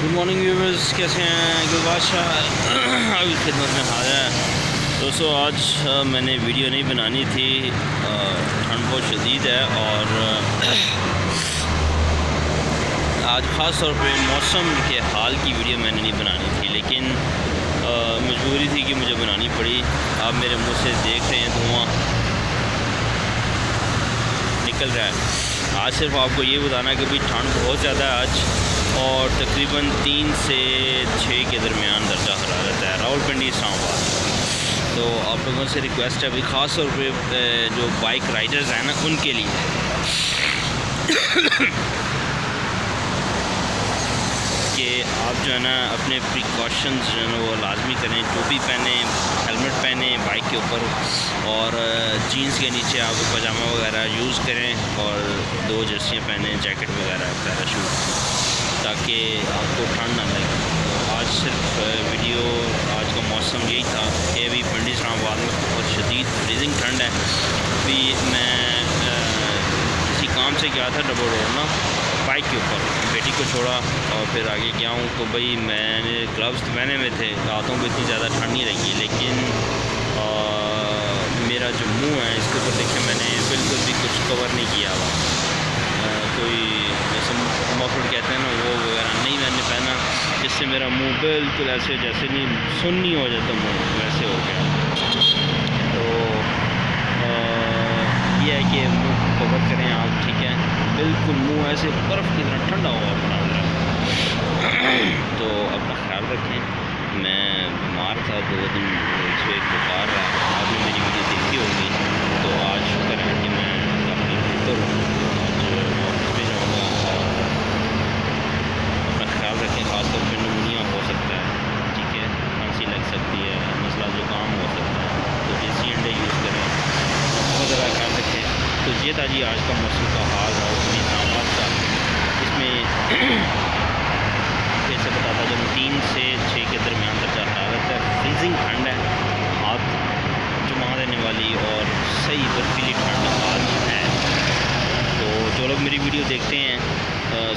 Good morning viewers, کیسے ہیں؟ گل بادشاہ ابھی خدمت میں حاضر ہے دوستو۔ آج میں نے ویڈیو نہیں بنانی تھی، ٹھنڈ بہت شدید ہے اور آج خاص طور پہ موسم کے حال کی ویڈیو میں نے نہیں بنانی تھی، لیکن مجبوری تھی کہ مجھے بنانی پڑی۔ آپ میرے منہ سے دیکھ رہے ہیں دھواں نکل رہا ہے۔ آج صرف آپ کو یہ بتانا ہے کہ بھائی ٹھنڈ بہت زیادہ ہے آج، اور تقریباً 3 سے 6 کے درمیان درجہ حرارت ہے راولپنڈی اسلام آباد۔ تو آپ لوگوں سے ریکویسٹ ہے بھی خاص طور پہ جو بائک رائڈرز ہیں نا، ان کے لیے کہ آپ جو ہے نا اپنے پریکاشنز جو ہے نا وہ لازمی کریں۔ ٹوپی پہنیں، ہیلمٹ پہنیں بائک کے اوپر، اور جینس کے نیچے آپ پاجامہ وغیرہ یوز کریں، اور 2 جرسیاں پہنیں، جیکٹ وغیرہ، پیراشوٹ، تاکہ آپ کو ٹھنڈ نہ لگے۔ تو آج صرف ویڈیو، آج کا موسم یہی تھا کہ ابھی پنڈی اسلام آباد میں بہت شدید فریزنگ ٹھنڈ ہے۔ ابھی میں کسی کام سے گیا تھا ڈبل روڈ بائک کے اوپر، بیٹی کو چھوڑا اور پھر آگے گیا ہوں، تو بھائی میں نے گلوز تو پہنے ہوئے تھے، ہاتھوں کو اتنی زیادہ ٹھنڈ نہیں لگی، لیکن میرا جو منہ ہے اس کے اوپر دیکھیں میں نے بالکل بھی کچھ کور نہیں کیا ہوا، کوئی جیسے مفلر کہتے ہیں نا وہ وغیرہ نہیں میں نے پہنا، جس سے میرا منہ بالکل ایسے جیسے نہیں سنی ہو جاتا منہ ویسے ہو گیا۔ تو یہ ہے کہ منہ کور کریں آپ، ٹھیک ہے؟ بالکل منہ ایسے برف کی طرح ٹھنڈا ہوا بنا رہا ہے۔ تو اپنا خیال رکھیں۔ میں بیمار تھا 2 دن، اس کو ایک بخار رہا، آپ نے میری ویڈیو دیکھی ہوگی، تو آج شکر ہے کہ میں کافی بہتر ہوں۔ آج آفس پہ جاؤں گا، اور اپنا خیال رکھیں، خاص طور پہ نمونیا ہو سکتا ہے، ٹھیک ہے؟ کھانسی لگ سکتی ہے، نزلہ زکام ہو سکتا ہے، تو دیسی انڈے یوز کریں، بہت زیادہ خیال رکھیں۔ تو یہ تھا جی آج کا موسم کا حال راولپنڈی اسلام آباد کا۔ اس میں پھر سے بتاتا جب 3 سے 6 کے درمیان درجہ حرارت ہے، فریزنگ ٹھنڈ ہے، ہاتھ جما دینے والی اور صحیح برفیلی ٹھنڈ آج ہے۔ تو جو لوگ میری ویڈیو دیکھتے ہیں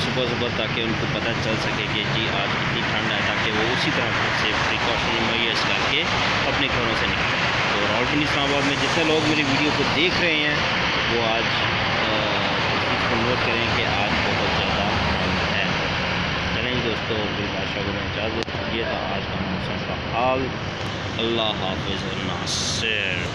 صبح صبح، تاکہ ان کو پتہ چل سکے کہ جی آج کتنی ٹھنڈ ہے، تاکہ وہ اسی طرح سے پریکاشن میئرز کر کے اپنے گھروں سے نکلیں۔ تو راولپنڈی اسلام آباد میں جتنے لوگ میری ویڈیو کو دیکھ رہے ہیں وہ آج اس چیز کو نوٹ کریں کہ آج بہت زیادہ ٹھنڈ ہے۔ چلیں دوستو، گل بادشاہ کو میں اجازت، یہ تھا آج کا موسم کا حال۔ اللہ حافظ، ناصر۔